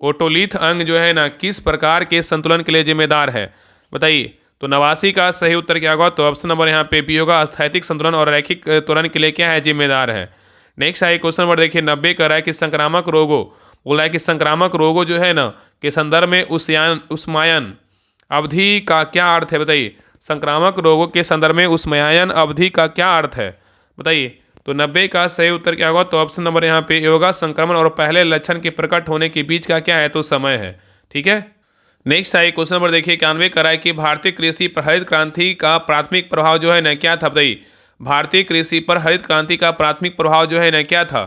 ओटोलिथ अंग जो है ना किस प्रकार के संतुलन के लिए जिम्मेदार है, बताइए। तो 89 का सही उत्तर क्या होगा, तो ऑप्शन नंबर यहाँ पे बी होगा, स्थैतिक संतुलन और रैखिक त्वरण के लिए क्या है, जिम्मेदार है। नेक्स्ट आइए क्वेश्चन नंबर देखिए 90 का रहा है कि संक्रामक रोगों, बोला है कि संक्रामक रोगों जो है ना के संदर्भ में उष्मायन अवधि का क्या अर्थ है, बताइए संक्रामक रोगों के संदर्भ में उष्मायन अवधि का क्या अर्थ है, बताइए। तो 90 का सही उत्तर क्या होगा, तो ऑप्शन नंबर यहाँ पे होगा, संक्रमण और पहले लक्षण के प्रकट होने के बीच का क्या है, तो समय है। ठीक है, नेक्स्ट आइए क्वेश्चन नंबर देखिए 91 का रहा है कि भारतीय कृषि पर हरित क्रांति का प्राथमिक प्रभाव जो है ना क्या था, बताइए भारतीय कृषि पर हरित क्रांति का प्राथमिक प्रभाव जो है ना क्या था।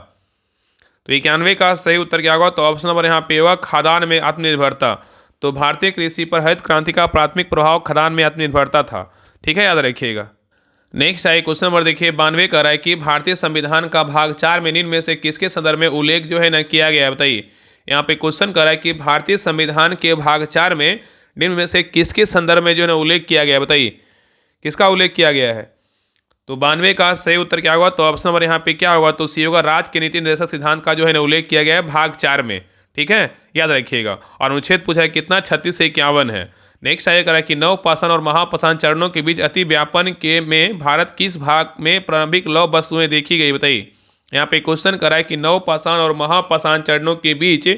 तो 91 का सही उत्तर क्या होगा, तो ऑप्शन नंबर यहाँ पे होगा, खाद्यान्न में आत्मनिर्भरता। तो भारतीय कृषि पर हरित क्रांति का प्राथमिक प्रभाव खाद्यान्न में आत्मनिर्भरता था। ठीक है, याद रखिएगा। नेक्स्ट आइए क्वेश्चन नंबर देखिए 92 का रहा है कि भारतीय संविधान का भाग 4 में निम्न में से किसके संदर्भ में उल्लेख जो है ना किया गया है, बताइए। यहाँ पे क्वेश्चन कर रहा है कि भारतीय संविधान के भाग 4 में निम्न में से किसके संदर्भ में जो है ना उल्लेख किया गया है, बताइए किसका उल्लेख किया गया है। तो 92 का सही उत्तर क्या होगा, तो ऑप्शन नंबर यहाँ पे क्या होगा, तो सी होगा, राज्य के नीति निर्देशक सिद्धांत का जो है ना उल्लेख किया गया है भाग 4 में। ठीक है, याद रखिएगा। और अनुच्छेद पूछा है कितना, 36 से 51 है। नेक्स्ट आइए करा कि नवपाषाण और महापाषाण चरणों के बीच अति व्यापन के में भारत किस भाग में प्रारंभिक लौह वस्तुएं देखी गई, बताइए। यहाँ पे क्वेश्चन करा है कि नवपाषाण और महापाषाण चरणों के बीच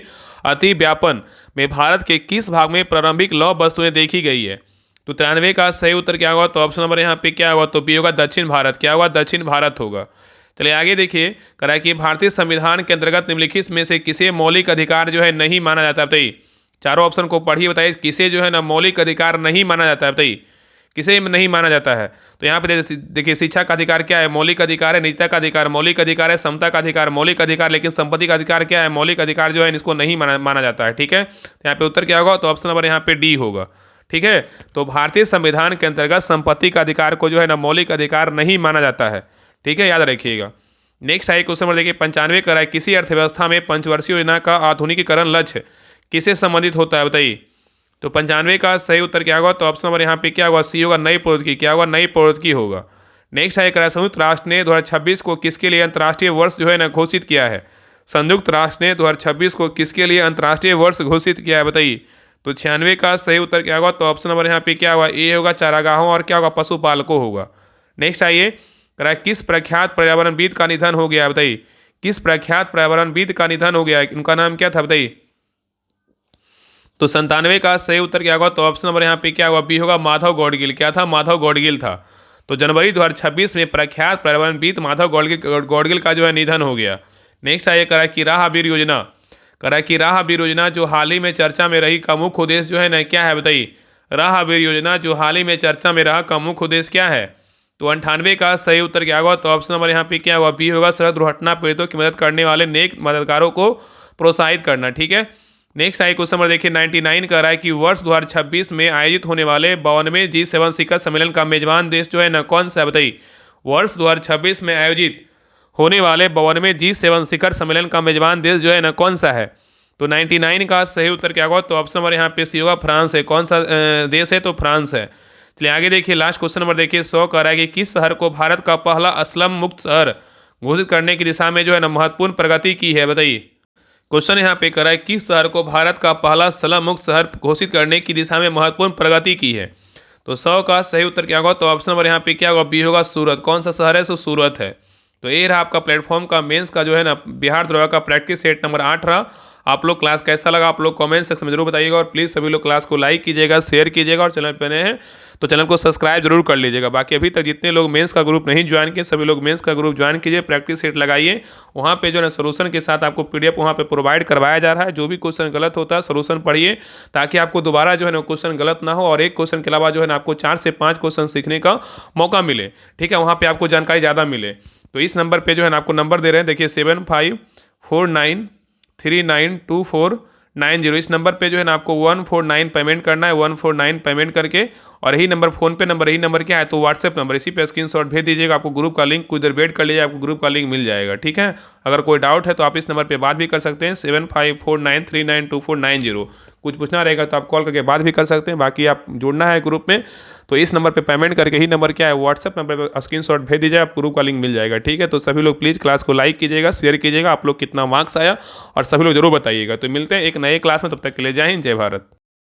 अति व्यापन में भारत के किस भाग में प्रारंभिक लौह वस्तुएं देखी गई है। तो 93 का सही उत्तर क्या होगा, तो ऑप्शन नंबर यहाँ पे क्या होगा, तो बी होगा, दक्षिण भारत। क्या होगा, दक्षिण भारत होगा। चलिए आगे देखिए करा कि भारतीय संविधान के अंतर्गत निम्नलिखित में से किसे मौलिक अधिकार जो है नहीं माना जाता, बताइए चारों ऑप्शन को पढ़िए, बताइए किसे जो है ना मौलिक अधिकार नहीं माना जाता है, बताइए किसे नहीं माना जाता है। तो यहाँ पे देखिए शिक्षा का अधिकार क्या है, मौलिक अधिकार है। निजता का अधिकार मौलिक अधिकार है। समता का अधिकार मौलिक अधिकार, लेकिन संपत्ति का अधिकार क्या है, मौलिक अधिकार जो है इसको नहीं माना जाता है। ठीक है, तो यहाँ पे उत्तर क्या होगा, तो ऑप्शन नंबर यहाँ पे डी होगा। ठीक है, तो भारतीय संविधान के अंतर्गत संपत्ति का अधिकार को जो है ना मौलिक अधिकार नहीं माना जाता है। ठीक है, याद रखिएगा। नेक्स्ट आइए क्वेश्चन नंबर देखिए 95 का है, किसी अर्थव्यवस्था में पंचवर्षीय योजना का आधुनिकीकरण लक्ष्य किससे संबंधित होता है, बताइए। तो 95 का सही उत्तर क्या होगा, तो ऑप्शन नंबर यहाँ पे क्या होगा, सी होगा, नई प्रौद्योगिकी। क्या होगा, नई प्रौद्योगिकी होगा। नेक्स्ट आइए करा, संयुक्त राष्ट्र ने 2026 को किसके लिए अंतर्राष्ट्रीय वर्ष जो है ना घोषित किया है। संयुक्त राष्ट्र ने 2026 को किसके लिए अंतर्राष्ट्रीय वर्ष घोषित किया है, बताइए। तो 96 का सही उत्तर क्या होगा, तो ऑप्शन नंबर यहाँ पे क्या होगा, ए होगा, चारागाहों और क्या होगा, पशुपालकों होगा। नेक्स्ट आइए करा, किस प्रख्यात पर्यावरणविद का निधन हो गया, बताइए किस प्रख्यात पर्यावरणविद का निधन हो गया है, उनका नाम क्या था, बताइए। तो 97 का सही उत्तर क्या होगा, तो ऑप्शन नंबर यहाँ पे क्या होगा, बी होगा, माधव गौडगिल। क्या था, माधव गौडगिल था। तो जनवरी 2026 में प्रख्यात पर्यावरणविद माधव गौडगिल का जो है निधन हो गया। नेक्स्ट आइए करा कि राह अबीर योजना, करा कि राह अबीर योजना जो हाल ही में चर्चा में रही का मुख्य उद्देश्य जो है ना क्या है, बताइए। राह अबीर योजना जो हाल ही में चर्चा में रहा का मुख्य उद्देश्य क्या है। तो 98 का सही उत्तर क्या होगा, तो ऑप्शन नंबर यहाँ पे क्या होगा, बी होगा, सड़क दुर्घटना पीड़ितों की मदद करने वाले नेक मददगारों को प्रोत्साहित करना। ठीक है, नेक्स्ट आई क्वेश्चन नंबर देखिए 99 का रहा है कि वर्ष 2026 में आयोजित होने वाले 52वें G7 शिखर सम्मेलन का मेजबान देश जो है ना कौन सा है, बताइए। वर्ष 2026 में आयोजित होने वाले 52वें G7 शिखर सम्मेलन का मेजबान देश जो है ना कौन सा है। तो 99 का सही उत्तर क्या होगा, तो ऑप्शन नंबर यहाँ पे सी होगा, फ्रांस है। कौन सा देश है, तो फ्रांस है। चलिए आगे देखिए लास्ट क्वेश्चन नंबर देखिए 100 का रहा है कि किस शहर को भारत का पहला असलम मुक्त शहर घोषित करने की दिशा में जो है ना महत्वपूर्ण प्रगति की है, बताइए। क्वेश्चन यहाँ पे करा है किस शहर को भारत का पहला स्लम मुक्त शहर घोषित करने की दिशा में महत्वपूर्ण प्रगति की है। तो 100 का सही उत्तर क्या होगा? तो ऑप्शन नंबर यहाँ पे क्या होगा? बी होगा, सूरत। कौन सा शहर है? सो सूरत है। तो ये रहा आपका प्लेटफॉर्म का मेंस का जो है ना बिहार दरोगा का प्रैक्टिस सेट नंबर 8 रहा। आप लोग क्लास कैसा लगा आप लोग कमेंट सेक्शन में जरूर बताइएगा, और प्लीज़ सभी लोग क्लास को लाइक कीजिएगा, शेयर कीजिएगा, और चैनल पे नए हैं तो चैनल को सब्सक्राइब जरूर कर लीजिएगा। बाकी अभी तक जितने लोग मेंस का ग्रुप नहीं ज्वाइन किए सभी लोग मेंस का ग्रुप ज्वाइन कीजिए, प्रैक्टिस सेट लगाइए। वहाँ पे जो है सोल्यूशन के साथ आपको पीडीएफ वहाँ पे प्रोवाइड करवाया जा रहा है। जो भी क्वेश्चन गलत होता है सोल्यूशन पढ़िए, ताकि आपको दोबारा जो है ना क्वेश्चन गलत ना हो, और एक क्वेश्चन के अलावा जो है ना आपको 4 से 5 क्वेश्चन सीखने का मौका मिले। ठीक है, वहाँ पे आपको जानकारी ज़्यादा मिले। तो इस नंबर पे जो है ना आपको नंबर दे रहे हैं, देखिए 7549392490। इस नंबर पे जो है ना आपको 149 पेमेंट करना है, 149 पेमेंट करके, और यही नंबर फ़ोन पे नंबर, यही नंबर क्या है? तो व्हाट्सएप नंबर, इसी पे स्क्रीनशॉट भेज दीजिएगा। आपको ग्रुप का लिंक कुछ देर वेट कर लीजिए, आपको ग्रुप का लिंक मिल जाएगा। ठीक है, अगर कोई डाउट है तो आप इस नंबर पे बात भी कर सकते हैं, 7549392490। कुछ पूछना रहेगा तो आप कॉल करके बात भी कर सकते हैं। बाकी आप जुड़ना है ग्रुप में तो इस नंबर पे पेमेंट करके, ही नंबर क्या है? व्हाट्सएप नंबर पे स्क्रीनशॉट भेज दीजिए, आप ग्रुप का लिंक मिल जाएगा। ठीक है, तो सभी लोग प्लीज़ क्लास को लाइक कीजिएगा, शेयर कीजिएगा, आप लोग कितना मार्क्स आया और सभी लोग जरूर बताइएगा। तो मिलते हैं एक नए क्लास में, तब तक के लिए जय हिंद, जय भारत।